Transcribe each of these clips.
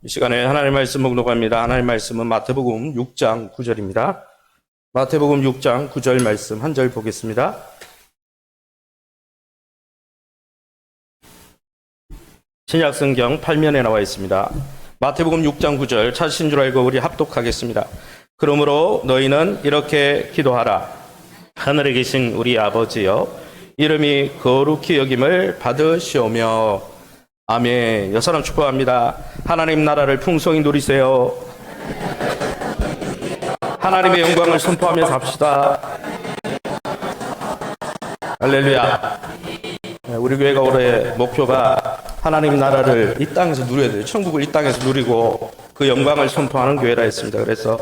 이 시간에 하나님의 말씀 묵록합니다. 하나님의 말씀은 마태복음 6장 9절입니다. 마태복음 6장 9절 말씀 한 절 보겠습니다. 신약성경 8면에 나와 있습니다. 마태복음 6장 9절 찾으신 줄 알고 우리 합독하겠습니다. 그러므로 너희는 이렇게 기도하라. 하늘에 계신 우리 아버지여, 이름이 거룩히 여김을 받으시오며. 아멘. 여사람 축복합니다. 하나님 나라를 풍성히 누리세요. 하나님의 영광을 선포하며 삽시다. 할렐루야. 우리 교회가 올해 목표가 하나님 나라를 이 땅에서 누려야 돼요. 천국을 이 땅에서 누리고 그 영광을 선포하는 교회라 했습니다. 그래서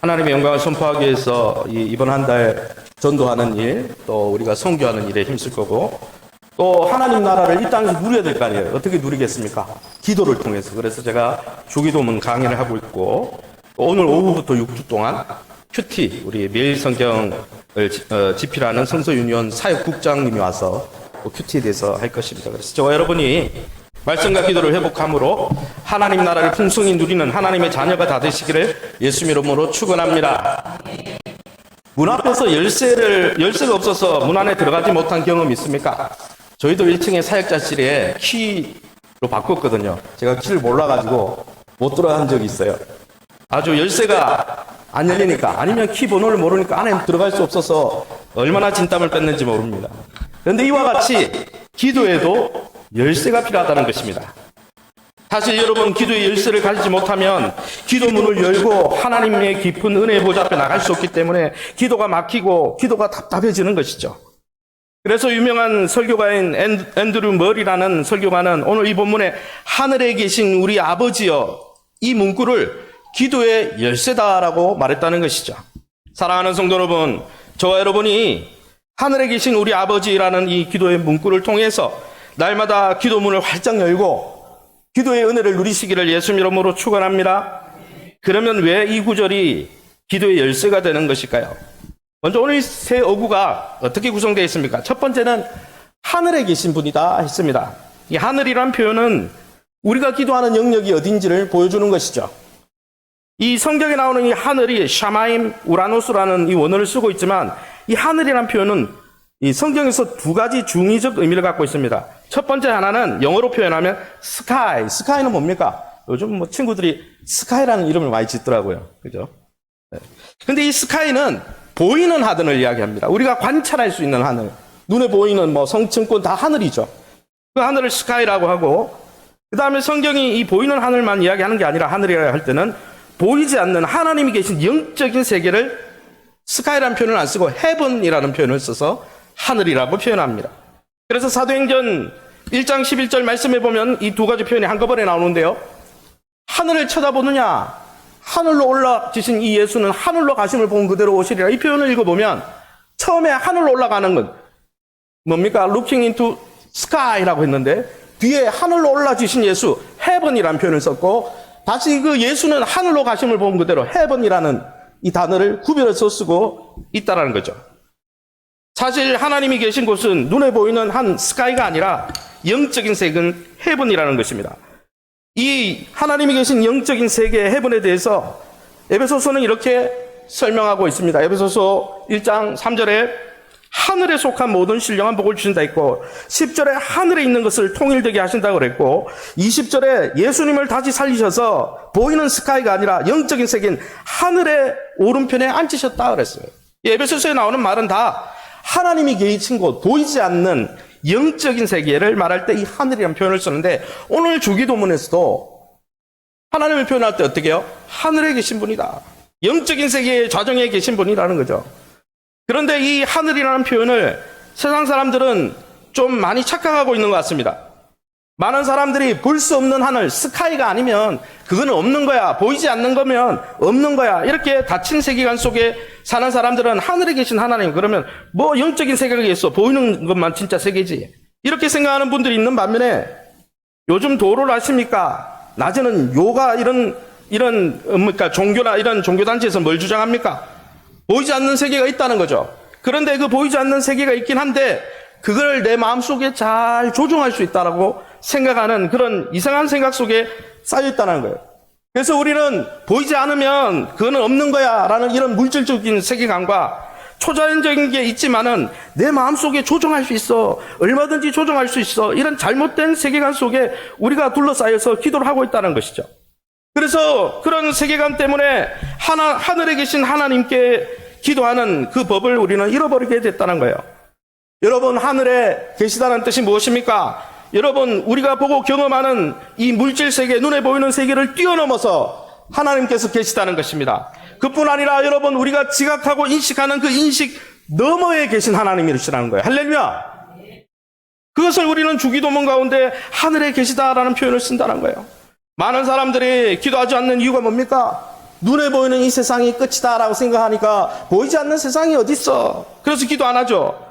하나님의 영광을 선포하기 위해서 이번 한 달 전도하는 일, 또 우리가 선교하는 일에 힘쓸 거고, 또 하나님 나라를 이 땅에서 누려야 될 거 아니에요. 어떻게 누리겠습니까? 기도를 통해서. 그래서 제가 주기도문 강의를 하고 있고, 오늘 오후부터 6주 동안 큐티, 우리 매일 성경을 집필하는 성서윤희원 사역국장님이 와서 큐티에 대해서 할 것입니다. 그래서 저와 여러분이 말씀과 기도를 회복함으로 하나님 나라를 풍성히 누리는 하나님의 자녀가 다 되시기를 예수 이름으로 축원합니다. 문 앞에서 열쇠가 없어서 문 안에 들어가지 못한 경험 있습니까? 저희도 1층에 사역자실에 키로 바꿨거든요. 제가 키를 몰라가지고 못 들어간 적이 있어요. 아주 열쇠가 안 열리니까, 아니면 키 번호를 모르니까 안에 들어갈 수 없어서 얼마나 진땀을 뺐는지 모릅니다. 그런데 이와 같이 기도에도 열쇠가 필요하다는 것입니다. 사실 여러분, 기도의 열쇠를 가지지 못하면 기도문을 열고 하나님의 깊은 은혜의 보좌 앞에 나갈 수 없기 때문에 기도가 막히고 기도가 답답해지는 것이죠. 그래서 유명한 설교가인 앤드류 머리라는 설교가는 오늘 이 본문에 하늘에 계신 우리 아버지여, 이 문구를 기도의 열쇠다라고 말했다는 것이죠. 사랑하는 성도 여러분, 저와 여러분이 하늘에 계신 우리 아버지라는 이 기도의 문구를 통해서 날마다 기도문을 활짝 열고 기도의 은혜를 누리시기를 예수 이름으로 축원합니다. 그러면 왜 이 구절이 기도의 열쇠가 되는 것일까요? 먼저 오늘 세 어구가 어떻게 구성되어 있습니까? 첫 번째는 하늘에 계신 분이다 했습니다. 이 하늘이란 표현은 우리가 기도하는 영역이 어딘지를 보여주는 것이죠. 이 성경에 나오는 이 하늘이 샤마임 우라노스라는 이 원어를 쓰고 있지만, 이 하늘이란 표현은 이 성경에서 두 가지 중의적 의미를 갖고 있습니다. 첫 번째 하나는 영어로 표현하면 스카이. 스카이는 뭡니까? 요즘 친구들이 스카이라는 이름을 많이 짓더라고요. 그죠? 네. 근데 이 스카이는 보이는 하늘을 이야기합니다. 우리가 관찰할 수 있는 하늘. 눈에 보이는 성층권 다 하늘이죠. 그 하늘을 스카이라고 하고, 그 다음에 성경이 이 보이는 하늘만 이야기하는 게 아니라, 하늘이라고 할 때는 보이지 않는 하나님이 계신 영적인 세계를 스카이라는 표현을 안 쓰고 헤븐이라는 표현을 써서 하늘이라고 표현합니다. 그래서 사도행전 1장 11절 말씀해 보면 이 두 가지 표현이 한꺼번에 나오는데요. 하늘을 쳐다보느냐, 하늘로 올라지신 이 예수는 하늘로 가심을 본 그대로 오시리라. 이 표현을 읽어보면 처음에 하늘로 올라가는 건 뭡니까? Looking into sky라고 했는데, 뒤에 하늘로 올라지신 예수, heaven이라는 표현을 썼고, 다시 그 예수는 하늘로 가심을 본 그대로 heaven이라는 이 단어를 구별해서 쓰고 있다는 거죠. 사실 하나님이 계신 곳은 눈에 보이는 한 스카이가 아니라 영적인 세계는 헤븐이라는 것입니다. 이 하나님이 계신 영적인 세계 헤븐에 대해서 에베소서는 이렇게 설명하고 있습니다. 에베소서 1장 3절에 하늘에 속한 모든 신령한 복을 주신다 했고, 10절에 하늘에 있는 것을 통일되게 하신다고 그랬고, 20절에 예수님을 다시 살리셔서 보이는 스카이가 아니라 영적인 세계인 하늘의 오른편에 앉히셨다 그랬어요. 이 에베소서에 나오는 말은 다 하나님이 계신 곳, 보이지 않는 영적인 세계를 말할 때 이 하늘이라는 표현을 쓰는데, 오늘 주기도문에서도 하나님을 표현할 때 어떻게 해요? 하늘에 계신 분이다. 영적인 세계의 좌정에 계신 분이라는 거죠. 그런데 이 하늘이라는 표현을 세상 사람들은 좀 많이 착각하고 있는 것 같습니다. 많은 사람들이 볼 수 없는 하늘, 스카이가 아니면 그거는 없는 거야, 보이지 않는 거면 없는 거야, 이렇게 닫힌 세계관 속에 사는 사람들은 하늘에 계신 하나님, 그러면 영적인 세계가 있어, 보이는 것만 진짜 세계지, 이렇게 생각하는 분들이 있는 반면에, 요즘 도를 아십니까? 낮에는 요가 이런 종교나 이런 종교단체에서 뭘 주장합니까? 보이지 않는 세계가 있다는 거죠. 그런데 그 보이지 않는 세계가 있긴 한데, 그걸 내 마음속에 잘 조종할 수 있다라고 생각하는 그런 이상한 생각 속에 쌓여 있다는 거예요. 그래서 우리는 보이지 않으면 그거는 없는 거야 라는 이런 물질적인 세계관과 초자연적인 게 있지만은 내 마음속에 조종할 수 있어, 얼마든지 조종할 수 있어, 이런 잘못된 세계관 속에 우리가 둘러싸여서 기도를 하고 있다는 것이죠. 그래서 그런 세계관 때문에 하늘에 계신 하나님께 기도하는 그 법을 우리는 잃어버리게 됐다는 거예요. 여러분, 하늘에 계시다는 뜻이 무엇입니까? 여러분, 우리가 보고 경험하는 이 물질 세계, 눈에 보이는 세계를 뛰어넘어서 하나님께서 계시다는 것입니다. 그뿐 아니라 여러분, 우리가 지각하고 인식하는 그 인식 너머에 계신 하나님이시라는 거예요. 할렐루야! 그것을 우리는 주기도문 가운데 하늘에 계시다라는 표현을 쓴다는 거예요. 많은 사람들이 기도하지 않는 이유가 뭡니까? 눈에 보이는 이 세상이 끝이다라고 생각하니까 보이지 않는 세상이 어디 있어? 그래서 기도 안 하죠.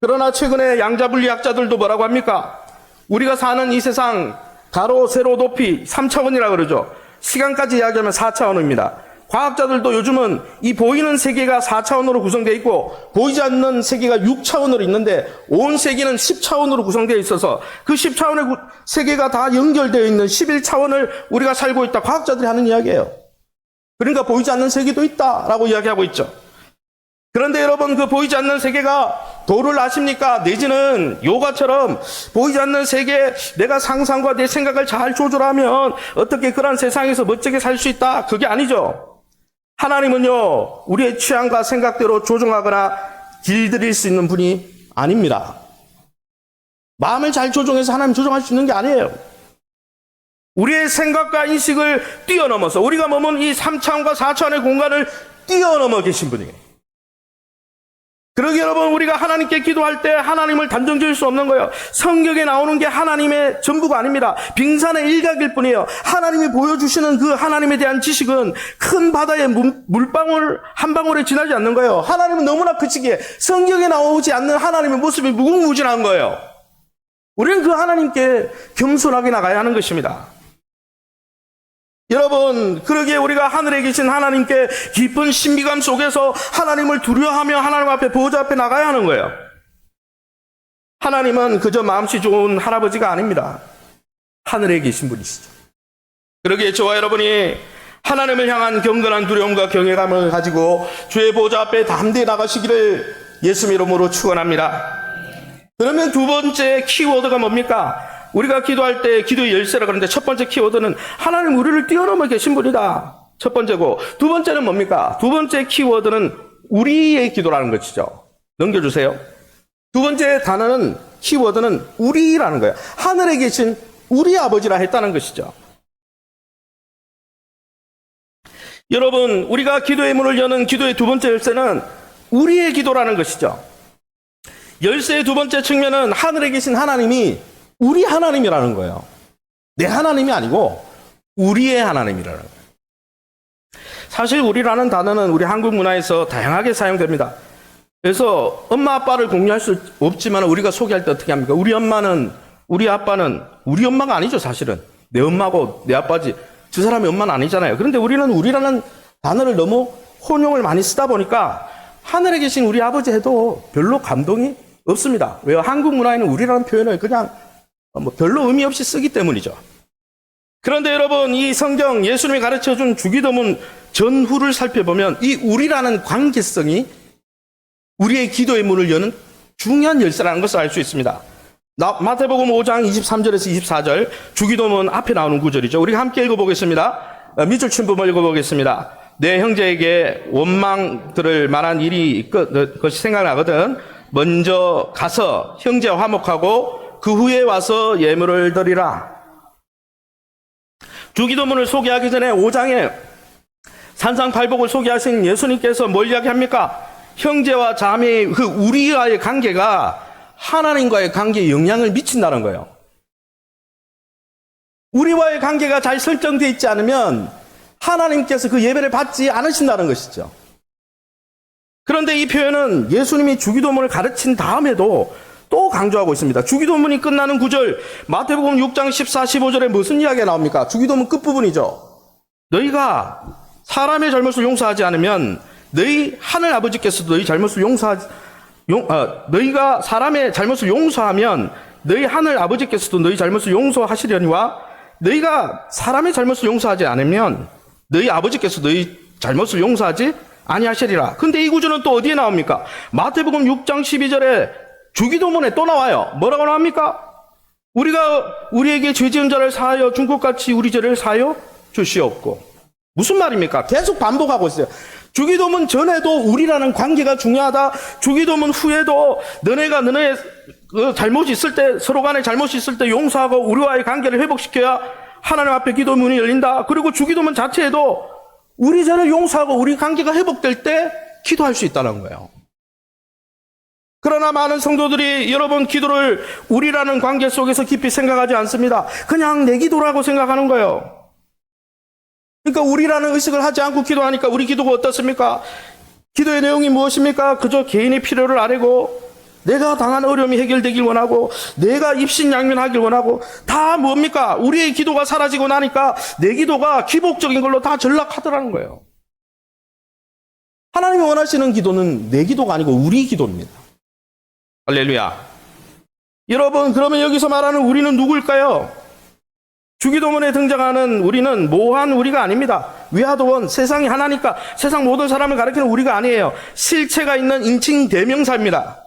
그러나 최근에 양자분리학자들도 뭐라고 합니까? 우리가 사는 이 세상 가로, 세로, 높이 3차원이라고 그러죠. 시간까지 이야기하면 4차원입니다. 과학자들도 요즘은 이 보이는 세계가 4차원으로 구성되어 있고 보이지 않는 세계가 6차원으로 있는데 온 세계는 10차원으로 구성되어 있어서 그 10차원의 세계가 다 연결되어 있는 11차원을 우리가 살고 있다. 과학자들이 하는 이야기예요. 그러니까 보이지 않는 세계도 있다라고 이야기하고 있죠. 그런데 여러분, 그 보이지 않는 세계가 도를 아십니까? 내지는 요가처럼 보이지 않는 세계, 내가 상상과 내 생각을 잘 조절하면 어떻게 그런 세상에서 멋지게 살 수 있다? 그게 아니죠. 하나님은요, 우리의 취향과 생각대로 조종하거나 길들일 수 있는 분이 아닙니다. 마음을 잘 조종해서 하나님 조종할 수 있는 게 아니에요. 우리의 생각과 인식을 뛰어넘어서 우리가 머문 이 3차원과 4차원의 공간을 뛰어넘어 계신 분이에요. 그러게 여러분, 우리가 하나님께 기도할 때 하나님을 단정 지을 수 없는 거예요. 성경에 나오는 게 하나님의 전부가 아닙니다. 빙산의 일각일 뿐이에요. 하나님이 보여주시는 그 하나님에 대한 지식은 큰 바다의 물방울 한 방울에 지나지 않는 거예요. 하나님은 너무나 크시기에 성경에 나오지 않는 하나님의 모습이 무궁무진한 거예요. 우리는 그 하나님께 겸손하게 나가야 하는 것입니다. 여러분, 그러기에 우리가 하늘에 계신 하나님께 깊은 신비감 속에서 하나님을 두려워하며 하나님 앞에 보호자 앞에 나가야 하는 거예요. 하나님은 그저 마음씨 좋은 할아버지가 아닙니다. 하늘에 계신 분이시죠. 그러기에 저와 여러분이 하나님을 향한 경건한 두려움과 경외감을 가지고 주의 보호자 앞에 담대히 나가시기를 예수 이름으로 축원합니다. 그러면 두 번째 키워드가 뭡니까? 우리가 기도할 때 기도의 열쇠라 그러는데 첫 번째 키워드는 하나님 우리를 뛰어넘어 계신 분이다. 첫 번째고, 두 번째는 뭡니까? 두 번째 키워드는 우리의 기도라는 것이죠. 넘겨주세요. 두 번째 단어는, 키워드는 우리라는 거예요. 하늘에 계신 우리 아버지라 했다는 것이죠. 여러분, 우리가 기도의 문을 여는 기도의 두 번째 열쇠는 우리의 기도라는 것이죠. 열쇠의 두 번째 측면은 하늘에 계신 하나님이 우리 하나님이라는 거예요. 내 하나님이 아니고 우리의 하나님이라는 거예요. 사실 우리라는 단어는 우리 한국 문화에서 다양하게 사용됩니다. 그래서 엄마 아빠를 공유할 수 없지만 우리가 소개할 때 어떻게 합니까? 우리 엄마는, 우리 아빠는 우리 엄마가 아니죠. 사실은 내 엄마고 내 아빠지 두 사람이 엄마는 아니잖아요. 그런데 우리는 우리라는 단어를 너무 혼용을 많이 쓰다 보니까 하늘에 계신 우리 아버지 해도 별로 감동이 없습니다. 왜요? 한국 문화에는 우리라는 표현을 그냥 별로 의미 없이 쓰기 때문이죠. 그런데 여러분, 이 성경 예수님이 가르쳐준 주기도문 전후를 살펴보면 이 우리라는 관계성이 우리의 기도의 문을 여는 중요한 열쇠라는 것을 알 수 있습니다. 마태복음 5장 23절에서 24절 주기도문 앞에 나오는 구절이죠. 우리가 함께 읽어보겠습니다. 밑줄 친 부분 읽어보겠습니다. 내 형제에게 원망 들을 만한 일이 그것이 생각나거든 먼저 가서 형제와 화목하고 그 후에 와서 예물을 드리라. 주기도문을 소개하기 전에 5장에 산상팔복을 소개하신 예수님께서 뭘 이야기합니까? 형제와 자매의 그 우리와의 관계가 하나님과의 관계에 영향을 미친다는 거예요. 우리와의 관계가 잘 설정되어 있지 않으면 하나님께서 그 예배를 받지 않으신다는 것이죠. 그런데 이 표현은 예수님이 주기도문을 가르친 다음에도 또 강조하고 있습니다. 주기도문이 끝나는 구절 마태복음 6장 14, 15절에 무슨 이야기가 나옵니까? 주기도문 끝부분이죠. 너희가 사람의 잘못을 용서하지 않으면 너희 하늘 아버지께서도 너희 잘못을 용서하지 너희가 사람의 잘못을 용서하면 너희 하늘 아버지께서도 너희 잘못을 용서하시려니와 너희가 사람의 잘못을 용서하지 않으면 너희 아버지께서 너희 잘못을 용서하지 아니하시리라. 근데 이 구절은 또 어디에 나옵니까? 마태복음 6장 12절에 주기도문에 또 나와요. 뭐라고 나옵니까? 우리에게 죄 지은 자를 사하여 중국같이 우리 죄를 사하여 주시옵고. 무슨 말입니까? 계속 반복하고 있어요. 주기도문 전에도 우리라는 관계가 중요하다. 주기도문 후에도 너네가 너네의 잘못이 있을 때, 서로 간에 잘못이 있을 때 용서하고 우리와의 관계를 회복시켜야 하나님 앞에 기도문이 열린다. 그리고 주기도문 자체에도 우리 죄를 용서하고 우리 관계가 회복될 때 기도할 수 있다는 거예요. 그러나 많은 성도들이 여러분 기도를 우리라는 관계 속에서 깊이 생각하지 않습니다. 그냥 내 기도라고 생각하는 거예요. 그러니까 우리라는 의식을 하지 않고 기도하니까 우리 기도가 어떻습니까? 기도의 내용이 무엇입니까? 그저 개인의 필요를 아뢰고 내가 당한 어려움이 해결되길 원하고 내가 입신양면하길 원하고 다 뭡니까? 우리의 기도가 사라지고 나니까 내 기도가 기복적인 걸로 다 전락하더라는 거예요. 하나님이 원하시는 기도는 내 기도가 아니고 우리 기도입니다. 할렐루야. 여러분, 그러면 여기서 말하는 우리는 누굴까요? 주기도문에 등장하는 우리는 모호한 우리가 아닙니다. 위아더원, 세상이 하나니까 세상 모든 사람을 가리키는 우리가 아니에요. 실체가 있는 인칭 대명사입니다.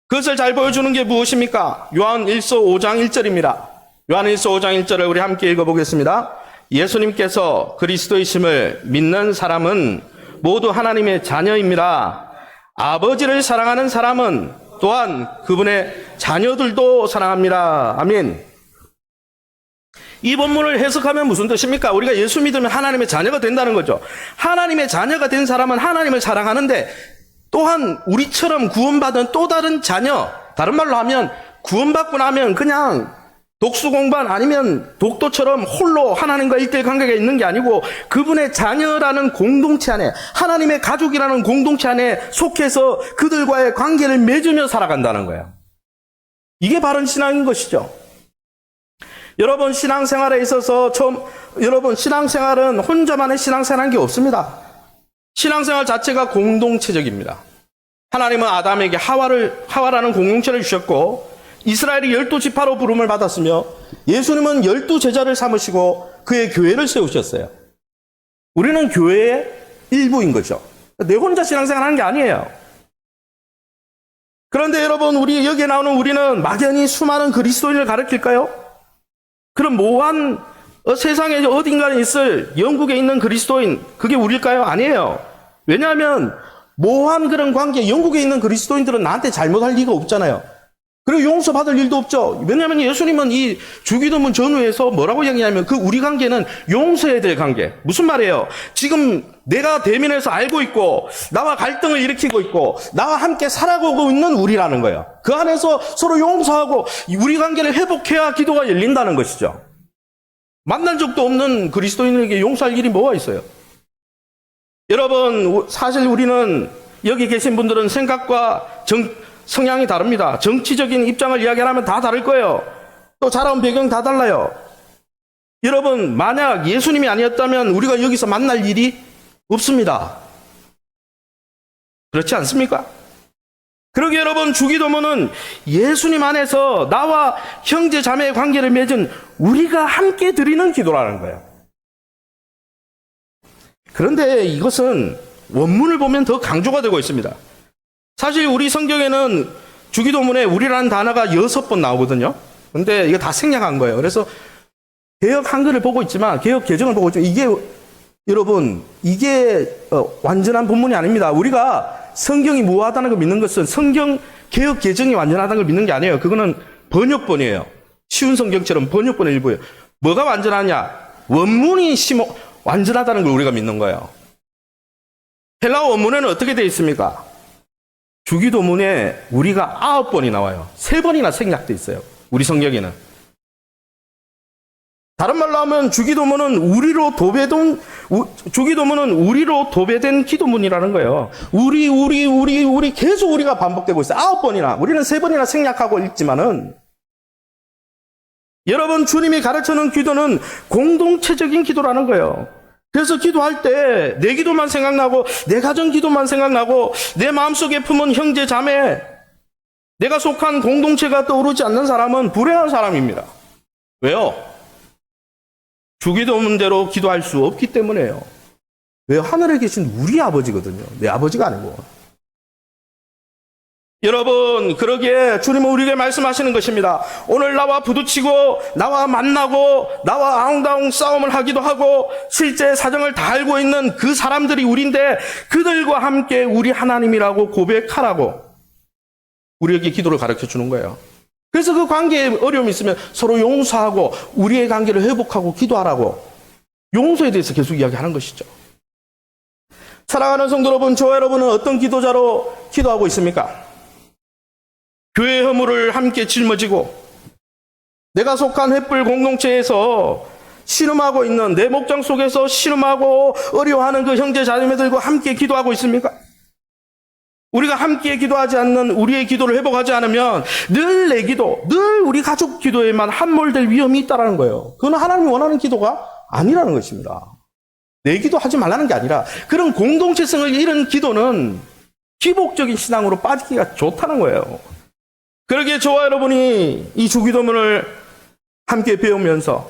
그것을 잘 보여주는 게 무엇입니까? 요한 1서 5장 1절입니다. 요한 1서 5장 1절을 우리 함께 읽어보겠습니다. 예수님께서 그리스도이심을 믿는 사람은 모두 하나님의 자녀입니다. 아버지를 사랑하는 사람은 또한 그분의 자녀들도 사랑합니다. 아멘. 이 본문을 해석하면 무슨 뜻입니까? 우리가 예수 믿으면 하나님의 자녀가 된다는 거죠. 하나님의 자녀가 된 사람은 하나님을 사랑하는데 또한 우리처럼 구원받은 또 다른 자녀, 다른 말로 하면 구원받고 나면 그냥 독수공반 아니면 독도처럼 홀로 하나님과 일대일 관계가 있는 게 아니고 그분의 자녀라는 공동체 안에, 하나님의 가족이라는 공동체 안에 속해서 그들과의 관계를 맺으며 살아간다는 거예요. 이게 바른 신앙인 것이죠. 여러분, 신앙생활에 있어서 여러분 신앙생활은 혼자만의 신앙생활한 게 없습니다. 신앙생활 자체가 공동체적입니다. 하나님은 아담에게 하와라는 공동체를 주셨고 이스라엘이 12지파로 부름을 받았으며 예수님은 12제자를 삼으시고 그의 교회를 세우셨어요. 우리는 교회의 일부인 거죠. 내 혼자 신앙생활 하는 게 아니에요. 그런데 여러분, 여기에 나오는 우리는 막연히 수많은 그리스도인을 가리킬까요? 그럼 모호한 세상에 어딘가에 있을 영국에 있는 그리스도인, 그게 우리일까요? 아니에요. 왜냐하면 모호한 그런 관계, 영국에 있는 그리스도인들은 나한테 잘못할 리가 없잖아요. 그리고 용서받을 일도 없죠. 왜냐하면 예수님은 이 주기도문 전후에서 뭐라고 얘기하냐면 그 우리 관계는 용서해야 될 관계. 무슨 말이에요? 지금 내가 대면에서 알고 있고 나와 갈등을 일으키고 있고 나와 함께 살아가고 있는 우리라는 거예요. 그 안에서 서로 용서하고 우리 관계를 회복해야 기도가 열린다는 것이죠. 만난 적도 없는 그리스도인에게 용서할 일이 뭐가 있어요? 여러분, 사실 우리는 여기 계신 분들은 생각과 성향이 다릅니다. 정치적인 입장을 이야기하면 다 다를 거예요. 또 자라온 배경 다 달라요. 여러분, 만약 예수님이 아니었다면 우리가 여기서 만날 일이 없습니다. 그렇지 않습니까? 그러게 여러분, 주기도문은 예수님 안에서 나와 형제 자매의 관계를 맺은 우리가 함께 드리는 기도라는 거예요. 그런데 이것은 원문을 보면 더 강조가 되고 있습니다. 사실 우리 성경에는 주기도문에 우리라는 단어가 6번 나오거든요. 근데 이거 다 생략한 거예요. 그래서 개역 한글을 보고 있지만, 개역 개정을 보고 있지만, 여러분, 이게 완전한 본문이 아닙니다. 우리가 성경이 무하다는 걸 믿는 것은 성경 개역 개정이 완전하다는 걸 믿는 게 아니에요. 그거는 번역본이에요. 쉬운 성경처럼 번역본의 일부예요. 뭐가 완전하냐? 원문이 완전하다는 걸 우리가 믿는 거예요. 헬라어 원문에는 어떻게 되어 있습니까? 주기도문에 우리가 9번이 나와요. 3번이나 생략되어 있어요. 우리 성경에는. 다른 말로 하면 주기도문은 우리로 도배된 기도문이라는 거예요. 우리 계속 우리가 반복되고 있어요. 9번이나. 우리는 3번이나 생략하고 읽지만은 여러분, 주님이 가르쳐놓은 기도는 공동체적인 기도라는 거예요. 그래서 기도할 때 내 기도만 생각나고 내 가정 기도만 생각나고 내 마음속에 품은 형제 자매 내가 속한 공동체가 떠오르지 않는 사람은 불행한 사람입니다. 왜요? 주기도문대로 기도할 수 없기 때문에요. 왜? 하늘에 계신 우리 아버지거든요. 내 아버지가 아니고. 여러분, 그러기에 주님은 우리에게 말씀하시는 것입니다. 오늘 나와 부딪히고 나와 만나고 나와 앙다웅 싸움을 하기도 하고 실제 사정을 다 알고 있는 그 사람들이 우리인데 그들과 함께 우리 하나님이라고 고백하라고 우리에게 기도를 가르쳐 주는 거예요. 그래서 그 관계에 어려움이 있으면 서로 용서하고 우리의 관계를 회복하고 기도하라고 용서에 대해서 계속 이야기하는 것이죠. 사랑하는 성도 여러분, 저와 여러분은 어떤 기도자로 기도하고 있습니까? 교회 허물을 함께 짊어지고 내가 속한 횃불 공동체에서 신음하고 있는 내 목장 속에서 신음하고 어려워하는 그 형제 자매들과 함께 기도하고 있습니까? 우리가 함께 기도하지 않는 우리의 기도를 회복하지 않으면 늘 내 기도, 늘 우리 가족 기도에만 함몰될 위험이 있다는 거예요. 그건 하나님이 원하는 기도가 아니라는 것입니다. 내 기도 하지 말라는 게 아니라 그런 공동체성을 잃은 기도는 기복적인 신앙으로 빠지기가 좋다는 거예요. 그러기에 저와 여러분이 이 주기도문을 함께 배우면서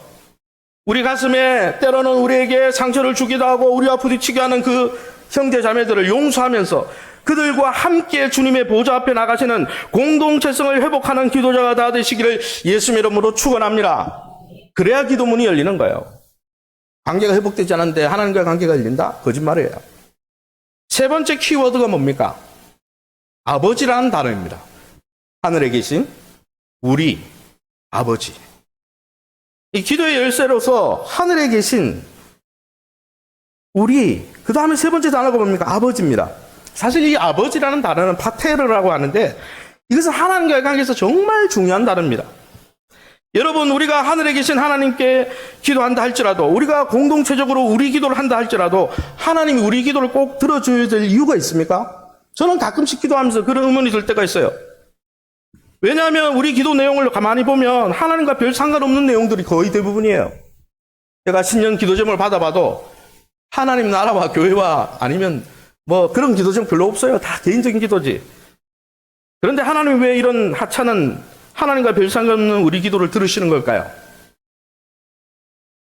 우리 가슴에 때로는 우리에게 상처를 주기도 하고 우리와 부딪히게 하는 그 형제 자매들을 용서하면서 그들과 함께 주님의 보좌 앞에 나가시는 공동체성을 회복하는 기도자가 다 되시기를 예수님 이름으로 축원합니다. 그래야 기도문이 열리는 거예요. 관계가 회복되지 않았는데 하나님과의 관계가 열린다? 거짓말이에요. 세 번째 키워드가 뭡니까? 아버지라는 단어입니다. 하늘에 계신 우리 아버지. 이 기도의 열쇠로서 하늘에 계신 우리, 그 다음에 세 번째 단어가 뭡니까? 아버지입니다. 사실 이 아버지라는 단어는 파테르라고 하는데 이것은 하나님과의 관계에서 정말 중요한 단어입니다. 여러분, 우리가 하늘에 계신 하나님께 기도한다 할지라도 우리가 공동체적으로 우리 기도를 한다 할지라도 하나님이 우리 기도를 꼭 들어줘야 될 이유가 있습니까? 저는 가끔씩 기도하면서 그런 의문이 들 때가 있어요. 왜냐하면 우리 기도 내용을 가만히 보면 하나님과 별 상관없는 내용들이 거의 대부분이에요. 제가 신년 기도 제목을 받아봐도 하나님 나라와 교회와 아니면 뭐 그런 기도 제목 별로 없어요. 다 개인적인 기도지. 그런데 하나님이 왜 이런 하찮은 하나님과 별 상관없는 우리 기도를 들으시는 걸까요?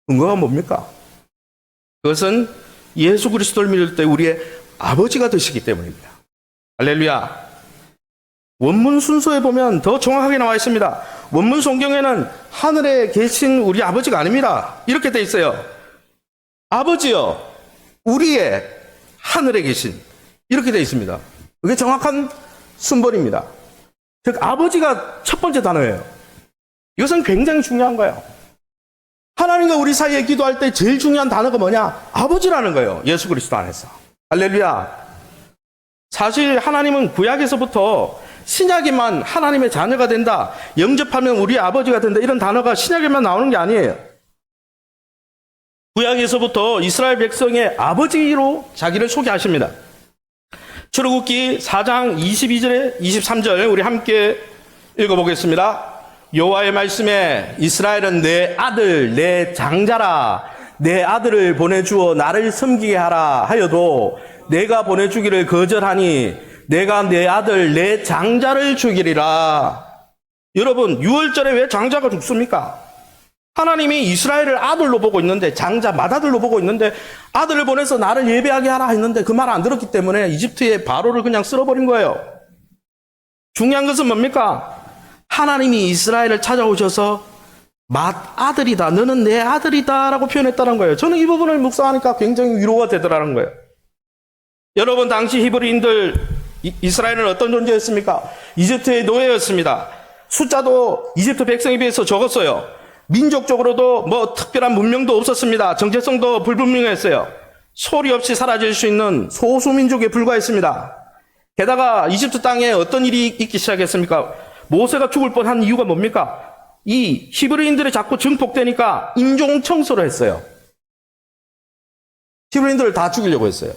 근거가 뭡니까? 그것은 예수 그리스도를 믿을 때 우리의 아버지가 되시기 때문입니다. 할렐루야. 원문 순서에 보면 더 정확하게 나와 있습니다. 원문 성경에는 하늘에 계신 우리 아버지가 아닙니다. 이렇게 돼 있어요. 아버지여, 우리의 하늘에 계신. 이렇게 돼 있습니다. 그게 정확한 순번입니다. 즉, 아버지가 첫 번째 단어예요. 이것은 굉장히 중요한 거예요. 하나님과 우리 사이에 기도할 때 제일 중요한 단어가 뭐냐? 아버지라는 거예요. 예수 그리스도 안에서. 할렐루야. 사실 하나님은 구약에서부터 신약에만 하나님의 자녀가 된다, 영접하면 우리 아버지가 된다, 이런 단어가 신약에만 나오는 게 아니에요. 구약에서부터 이스라엘 백성의 아버지로 자기를 소개하십니다. 출애굽기 4장 22절에 23절 우리 함께 읽어보겠습니다. 여호와의 말씀에 이스라엘은 내 아들 내 장자라, 내 아들을 보내주어 나를 섬기게 하라 하여도 내가 보내주기를 거절하니 내가 내 아들 내 장자를 죽이리라. 여러분, 6월절에 왜 장자가 죽습니까? 하나님이 이스라엘을 아들로 보고 있는데, 장자 맏아들로 보고 있는데 아들을 보내서 나를 예배하게 하라 했는데 그 말 안 들었기 때문에 이집트의 바로를 그냥 쓸어버린 거예요. 중요한 것은 뭡니까? 하나님이 이스라엘을 찾아오셔서 맏아들이다, 너는 내 아들이다 라고 표현했다는 거예요. 저는 이 부분을 묵상하니까 굉장히 위로가 되더라는 거예요. 여러분, 당시 히브리인들 이스라엘은 어떤 존재였습니까? 이집트의 노예였습니다. 숫자도 이집트 백성에 비해서 적었어요. 민족적으로도 뭐 특별한 문명도 없었습니다. 정체성도 불분명했어요. 소리 없이 사라질 수 있는 소수민족에 불과했습니다. 게다가 이집트 땅에 어떤 일이 있기 시작했습니까? 모세가 죽을 뻔한 이유가 뭡니까? 이 히브리인들이 자꾸 증폭되니까 인종 청소를 했어요. 히브리인들을 다 죽이려고 했어요.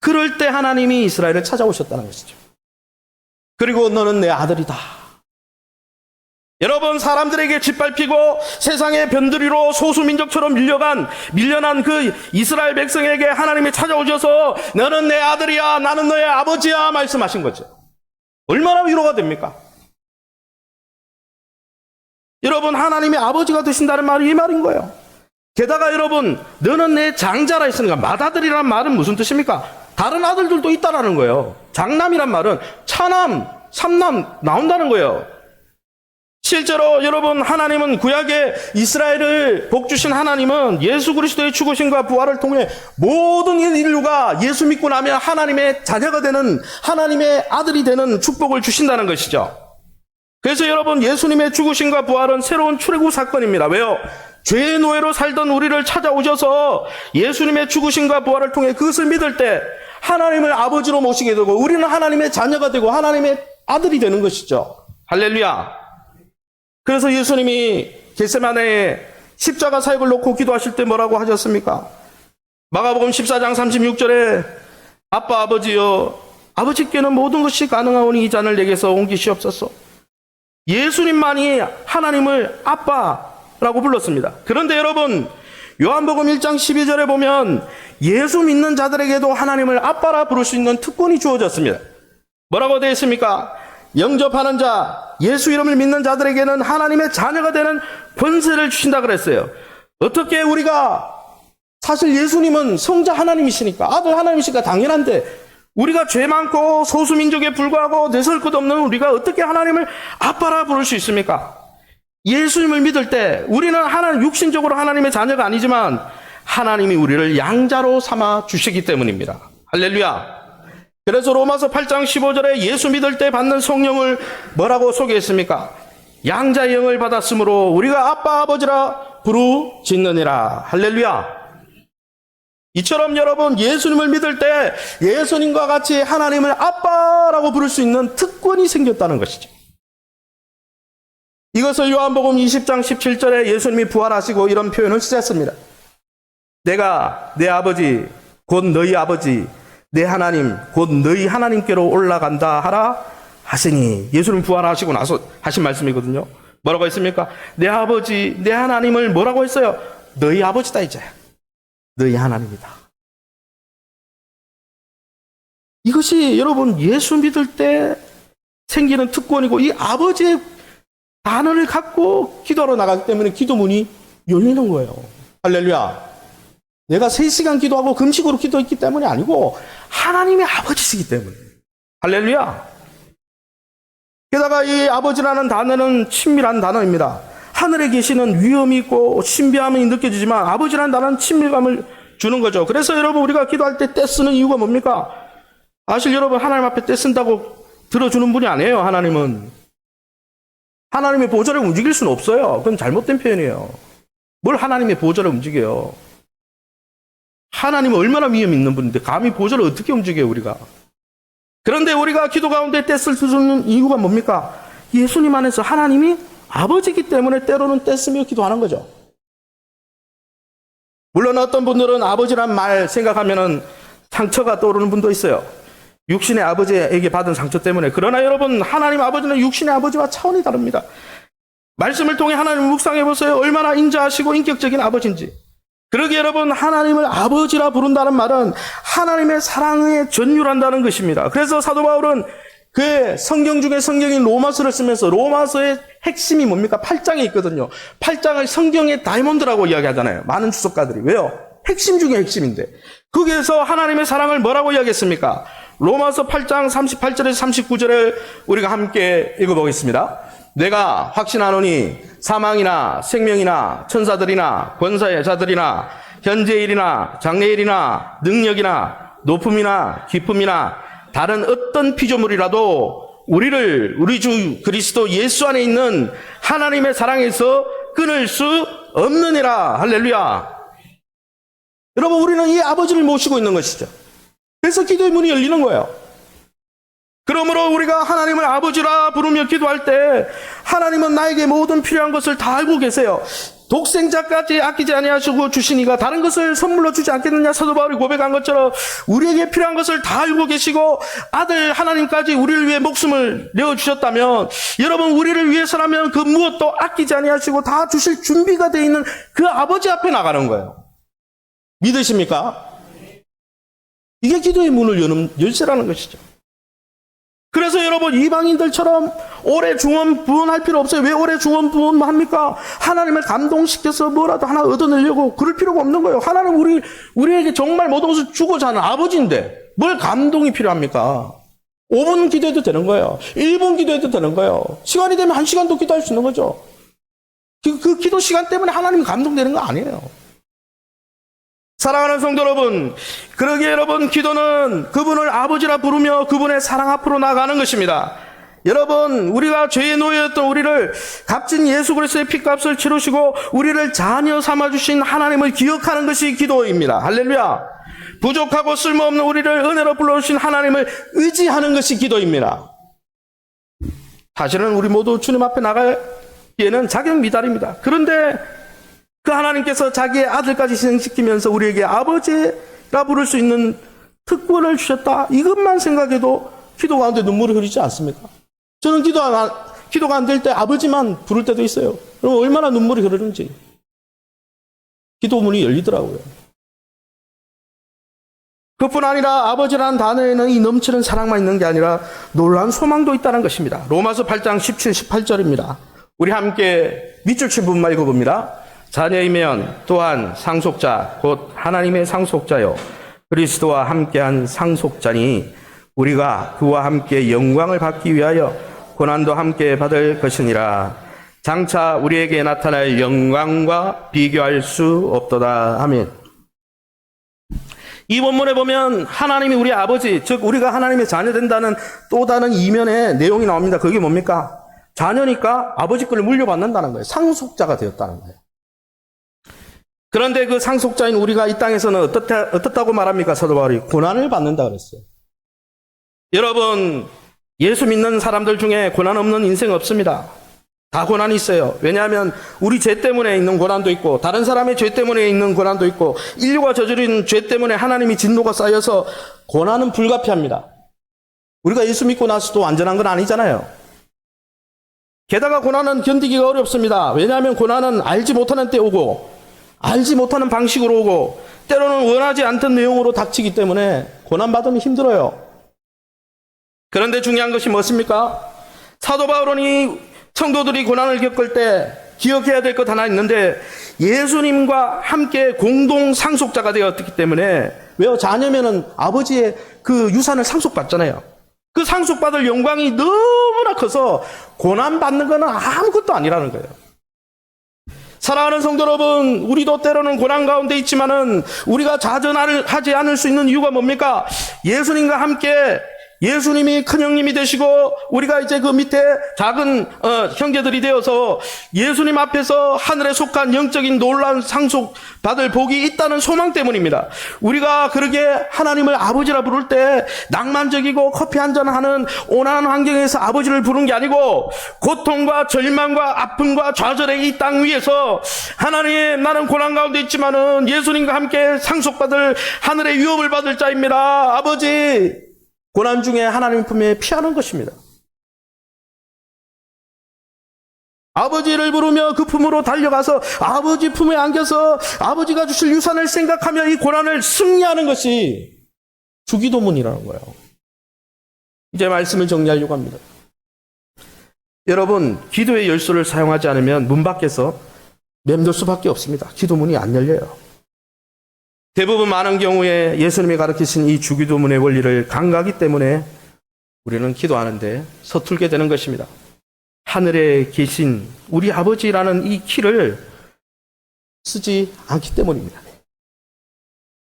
그럴 때 하나님이 이스라엘을 찾아오셨다는 것이죠. 그리고 너는 내 아들이다. 여러분, 사람들에게 짓밟히고 세상의 변두리로 소수민족처럼 밀려난 그 이스라엘 백성에게 하나님이 찾아오셔서 너는 내 아들이야, 나는 너의 아버지야 말씀하신 거죠. 얼마나 위로가 됩니까? 여러분, 하나님의 아버지가 되신다는 말이 이 말인 거예요. 게다가 여러분, 너는 내 장자라 했으니까, 맏아들이란 말은 무슨 뜻입니까? 다른 아들들도 있다라는 거예요. 장남이란 말은 차남, 삼남 나온다는 거예요. 실제로 여러분, 하나님은 구약의 이스라엘을 복주신 하나님은 예수 그리스도의 죽으심과 부활을 통해 모든 인류가 예수 믿고 나면 하나님의 자녀가 되는, 하나님의 아들이 되는 축복을 주신다는 것이죠. 그래서 여러분, 예수님의 죽으심과 부활은 새로운 출애굽 사건입니다. 왜요? 죄의 노예로 살던 우리를 찾아오셔서 예수님의 죽으심과 부활을 통해 그것을 믿을 때 하나님을 아버지로 모시게 되고 우리는 하나님의 자녀가 되고 하나님의 아들이 되는 것이죠. 할렐루야. 그래서 예수님이 겟세마네에 십자가 사역을 놓고 기도하실 때 뭐라고 하셨습니까? 마가복음 14장 36절에 아빠 아버지여, 아버지께는 모든 것이 가능하오니 이 잔을 내게서 옮기시옵소서. 예수님만이 하나님을 아빠라고 불렀습니다. 그런데 여러분, 요한복음 1장 12절에 보면 예수 믿는 자들에게도 하나님을 아빠라 부를 수 있는 특권이 주어졌습니다. 뭐라고 되어 있습니까? 영접하는 자, 예수 이름을 믿는 자들에게는 하나님의 자녀가 되는 권세를 주신다 그랬어요. 어떻게 우리가, 사실 예수님은 성자 하나님이시니까, 아들 하나님이시니까 당연한데, 우리가 죄 많고 소수민족에 불과하고 내설 것 없는 우리가 어떻게 하나님을 아빠라 부를 수 있습니까? 예수님을 믿을 때 우리는 하나님, 육신적으로 하나님의 자녀가 아니지만 하나님이 우리를 양자로 삼아 주시기 때문입니다. 할렐루야. 그래서 로마서 8장 15절에 예수 믿을 때 받는 성령을 뭐라고 소개했습니까? 양자의 영을 받았으므로 우리가 아빠 아버지라 부르짖느니라. 할렐루야. 이처럼 여러분, 예수님을 믿을 때 예수님과 같이 하나님을 아빠라고 부를 수 있는 특권이 생겼다는 것이죠. 이것을 요한복음 20장 17절에 예수님이 부활하시고 이런 표현을 쓰셨습니다. 내가 내 아버지 곧 너희 아버지 내 하나님 곧 너희 하나님께로 올라간다 하라 하시니, 예수님 부활하시고 나서 하신 말씀이거든요. 뭐라고 했습니까? 내 아버지 내 하나님을 뭐라고 했어요? 너희 아버지다, 이제 너희 하나님이다. 이것이 여러분, 예수 믿을 때 생기는 특권이고, 이 아버지의 단어를 갖고 기도하러 나가기 때문에 기도문이 열리는 거예요. 할렐루야. 내가 3시간 기도하고 금식으로 기도했기 때문이 아니고 하나님의 아버지시기 때문에. 할렐루야. 게다가 이 아버지라는 단어는 친밀한 단어입니다. 하늘에 계시는 위엄이 있고 신비함이 느껴지지만 아버지라는 단어는 친밀감을 주는 거죠. 그래서 여러분, 우리가 기도할 때 떼 쓰는 이유가 뭡니까? 사실 여러분, 하나님 앞에 떼 쓴다고 들어주는 분이 아니에요. 하나님은 하나님의 보좌를 움직일 수는 없어요. 그건 잘못된 표현이에요. 뭘 하나님의 보좌를 움직여요? 하나님은 얼마나 위엄이 있는 분인데 감히 보좌를 어떻게 움직여요, 우리가? 그런데 우리가 기도 가운데 떼쓸 수 있는 이유가 뭡니까? 예수님 안에서 하나님이 아버지이기 때문에 때로는 떼쓰며 기도하는 거죠. 물론 어떤 분들은 아버지란 말 생각하면은 상처가 떠오르는 분도 있어요. 육신의 아버지에게 받은 상처 때문에. 그러나 여러분, 하나님 아버지는 육신의 아버지와 차원이 다릅니다. 말씀을 통해 하나님을 묵상해 보세요. 얼마나 인자하시고 인격적인 아버지인지. 그러기에 여러분, 하나님을 아버지라 부른다는 말은 하나님의 사랑에 전율한다는 것입니다. 그래서 사도 바울은 그 성경 중에 성경인 로마서를 쓰면서 로마서의 핵심이 뭡니까? 8장에 있거든요. 8장을 성경의 다이몬드라고 이야기하잖아요. 많은 주석가들이. 왜요? 핵심 중에 핵심인데. 거기에서 하나님의 사랑을 뭐라고 이야기했습니까? 로마서 8장 38절에서 39절을 우리가 함께 읽어보겠습니다. 내가 확신하노니 사망이나 생명이나 천사들이나 권사의 자들이나 현재일이나 장래일이나 능력이나 높음이나 깊음이나 다른 어떤 피조물이라도 우리 주 그리스도 예수 안에 있는 하나님의 사랑에서 끊을 수 없느니라. 할렐루야. 여러분, 우리는 이 아버지를 모시고 있는 것이죠. 그래서 기도의 문이 열리는 거예요. 그러므로 우리가 하나님을 아버지라 부르며 기도할 때 하나님은 나에게 모든 필요한 것을 다 알고 계세요. 독생자까지 아끼지 아니하시고 주시니가 다른 것을 선물로 주지 않겠느냐. 사도 바울이 고백한 것처럼 우리에게 필요한 것을 다 알고 계시고 아들 하나님까지 우리를 위해 목숨을 내어주셨다면, 여러분, 우리를 위해서라면 그 무엇도 아끼지 아니하시고 다 주실 준비가 되어 있는 그 아버지 앞에 나가는 거예요. 믿으십니까? 이게 기도의 문을 여는 열쇠라는 것이죠. 그래서 여러분, 이방인들처럼 오래 중언 부언할 필요 없어요. 왜 오래 중언 부언 합니까? 하나님을 감동시켜서 뭐라도 하나 얻어내려고 그럴 필요가 없는 거예요. 하나님 우리에게 정말 모든 것을 주고자 하는 아버지인데 뭘 감동이 필요합니까? 5분 기도해도 되는 거예요. 1분 기도해도 되는 거예요. 시간이 되면 1시간도 기도할 수 있는 거죠. 그 기도 시간 때문에 하나님 감동되는 거 아니에요. 사랑하는 성도 여러분, 그러기에 여러분, 기도는 그분을 아버지라 부르며 그분의 사랑 앞으로 나가는 것입니다. 여러분, 우리가 죄의 노예였던 우리를 값진 예수 그리스도의 피값을 치르시고 우리를 자녀 삼아주신 하나님을 기억하는 것이 기도입니다. 할렐루야. 부족하고 쓸모없는 우리를 은혜로 불러주신 하나님을 의지하는 것이 기도입니다. 사실은 우리 모두 주님 앞에 나가기에는 자격 미달입니다. 그런데 그 하나님께서 자기의 아들까지 희생시키면서 우리에게 아버지라 부를 수 있는 특권을 주셨다. 이것만 생각해도 기도 가운데 눈물이 흐르지 않습니까? 저는 기도가 안 될 때 아버지만 부를 때도 있어요. 그럼 얼마나 눈물이 흐르는지. 기도문이 열리더라고요. 그뿐 아니라 아버지라는 단어에는 이 넘치는 사랑만 있는 게 아니라 놀라운 소망도 있다는 것입니다. 로마서 8장 17, 18절입니다. 우리 함께 밑줄 친 부분만 읽어봅니다. 자녀이면 또한 상속자 곧 하나님의 상속자요 그리스도와 함께한 상속자니 우리가 그와 함께 영광을 받기 위하여 고난도 함께 받을 것이니라. 장차 우리에게 나타날 영광과 비교할 수 없도다. 아멘. 이 본문에 보면 하나님이 우리 아버지, 즉 우리가 하나님의 자녀 된다는 또 다른 이면의 내용이 나옵니다. 그게 뭡니까? 자녀니까 아버지 걸 물려받는다는 거예요. 상속자가 되었다는 거예요. 그런데 그 상속자인 우리가 이 땅에서는 어떻다고 말합니까? 사도 바울이 고난을 받는다 그랬어요. 여러분, 예수 믿는 사람들 중에 고난 없는 인생 없습니다. 다 고난이 있어요. 왜냐하면 우리 죄 때문에 있는 고난도 있고 다른 사람의 죄 때문에 있는 고난도 있고 인류가 저지른 죄 때문에 하나님이 진노가 쌓여서 고난은 불가피합니다. 우리가 예수 믿고 나서도 완전한 건 아니잖아요. 게다가 고난은 견디기가 어렵습니다. 왜냐하면 고난은 알지 못하는 때 오고 알지 못하는 방식으로 오고 때로는 원하지 않던 내용으로 닥치기 때문에 고난받으면 힘들어요. 그런데 중요한 것이 무엇입니까? 사도 바울은 이 성도들이 고난을 겪을 때 기억해야 될 것 하나 있는데 예수님과 함께 공동 상속자가 되었기 때문에 왜요? 자녀면은 아버지의 그 유산을 상속받잖아요. 그 상속받을 영광이 너무나 커서 고난받는 것은 아무것도 아니라는 거예요. 사랑하는 성도 여러분, 우리도 때로는 고난 가운데 있지만은 우리가 좌절하지 않을 수 있는 이유가 뭡니까? 예수님과 함께 예수님이 큰 형님이 되시고 우리가 이제 그 밑에 작은 형제들이 되어서 예수님 앞에서 하늘에 속한 영적인 놀라운 상속 받을 복이 있다는 소망 때문입니다. 우리가 그러게 하나님을 아버지라 부를 때 낭만적이고 커피 한잔 하는 온화한 환경에서 아버지를 부른 게 아니고 고통과 절망과 아픔과 좌절의 이 땅 위에서 하나님, 나는 고난 가운데 있지만은 예수님과 함께 상속받을 하늘의 유업을 받을 자입니다. 아버지, 고난 중에 하나님 품에 피하는 것입니다. 아버지를 부르며 그 품으로 달려가서 아버지 품에 안겨서 아버지가 주실 유산을 생각하며 이 고난을 승리하는 것이 주기도문이라는 거예요. 이제 말씀을 정리하려고 합니다. 여러분, 기도의 열쇠를 사용하지 않으면 문 밖에서 맴돌 수밖에 없습니다. 기도문이 안 열려요. 대부분 많은 경우에 예수님이 가르치신 이 주기도문의 원리를 간과하기 때문에 우리는 기도하는데 서툴게 되는 것입니다. 하늘에 계신 우리 아버지라는 이 키를 쓰지 않기 때문입니다.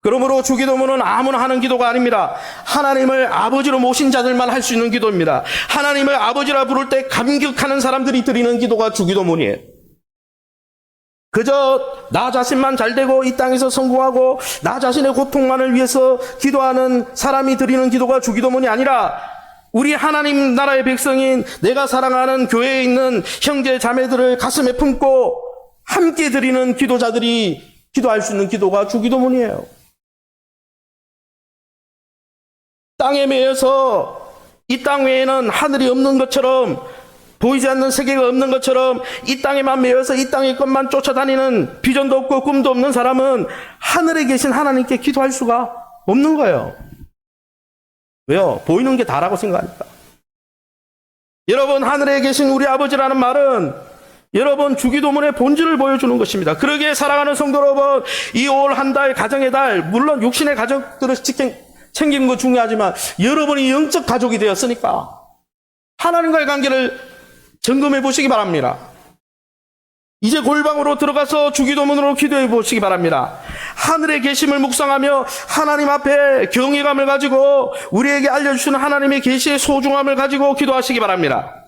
그러므로 주기도문은 아무나 하는 기도가 아닙니다. 하나님을 아버지로 모신 자들만 할 수 있는 기도입니다. 하나님을 아버지라 부를 때 감격하는 사람들이 드리는 기도가 주기도문이에요. 그저 나 자신만 잘되고 이 땅에서 성공하고 나 자신의 고통만을 위해서 기도하는 사람이 드리는 기도가 주기도문이 아니라 우리 하나님 나라의 백성인 내가 사랑하는 교회에 있는 형제 자매들을 가슴에 품고 함께 드리는 기도자들이 기도할 수 있는 기도가 주기도문이에요. 땅에 매여서 이 땅 외에는 하늘이 없는 것처럼 보이지 않는 세계가 없는 것처럼 이 땅에만 매여서 이 땅의 것만 쫓아다니는 비전도 없고 꿈도 없는 사람은 하늘에 계신 하나님께 기도할 수가 없는 거예요. 왜요? 보이는 게 다라고 생각하니까. 여러분, 하늘에 계신 우리 아버지라는 말은 여러분 주기도문의 본질을 보여주는 것입니다. 그러기에 사랑하는 성도 여러분, 이 올 한 달 가정의 달, 물론 육신의 가족들을 챙기는 거 중요하지만 여러분이 영적 가족이 되었으니까 하나님과의 관계를 점검해 보시기 바랍니다. 이제 골방으로 들어가서 주기도문으로 기도해 보시기 바랍니다. 하늘의 계심을 묵상하며 하나님 앞에 경외감을 가지고 우리에게 알려주시는 하나님의 계시의 소중함을 가지고 기도하시기 바랍니다.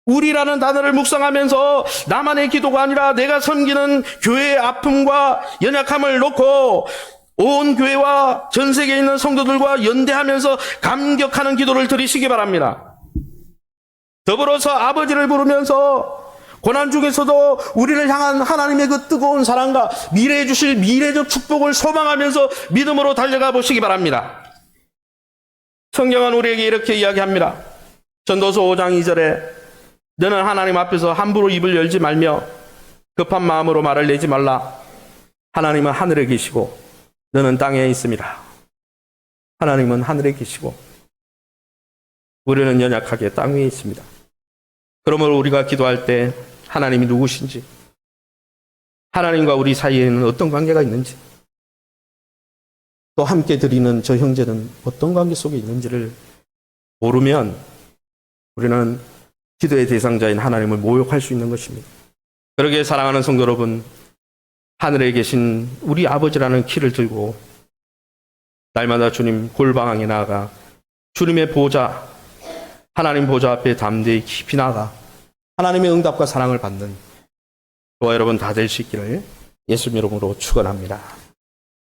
우리라는 단어를 묵상하면서 나만의 기도가 아니라 내가 섬기는 교회의 아픔과 연약함을 놓고 온 교회와 전 세계에 있는 성도들과 연대하면서 감격하는 기도를 드리시기 바랍니다. 더불어서 아버지를 부르면서 고난 중에서도 우리를 향한 하나님의 그 뜨거운 사랑과 미래에 주실 미래적 축복을 소망하면서 믿음으로 달려가 보시기 바랍니다. 성경은 우리에게 이렇게 이야기합니다. 전도서 5장 2절에 너는 하나님 앞에서 함부로 입을 열지 말며 급한 마음으로 말을 내지 말라. 하나님은 하늘에 계시고 너는 땅에 있습니다. 하나님은 하늘에 계시고 우리는 연약하게 땅 위에 있습니다. 그러므로 우리가 기도할 때 하나님이 누구신지, 하나님과 우리 사이에는 어떤 관계가 있는지, 또 함께 드리는 저 형제는 어떤 관계 속에 있는지를 모르면 우리는 기도의 대상자인 하나님을 모욕할 수 있는 것입니다. 그러기에 사랑하는 성도 여러분, 하늘에 계신 우리 아버지라는 키를 들고 날마다 주님 골방에 나아가 주님의 보좌, 하나님 보좌 앞에 담대히 깊이 나아가 하나님의 응답과 사랑을 받는 저와 여러분 다 될 수 있기를 예수님 이름으로 축원합니다.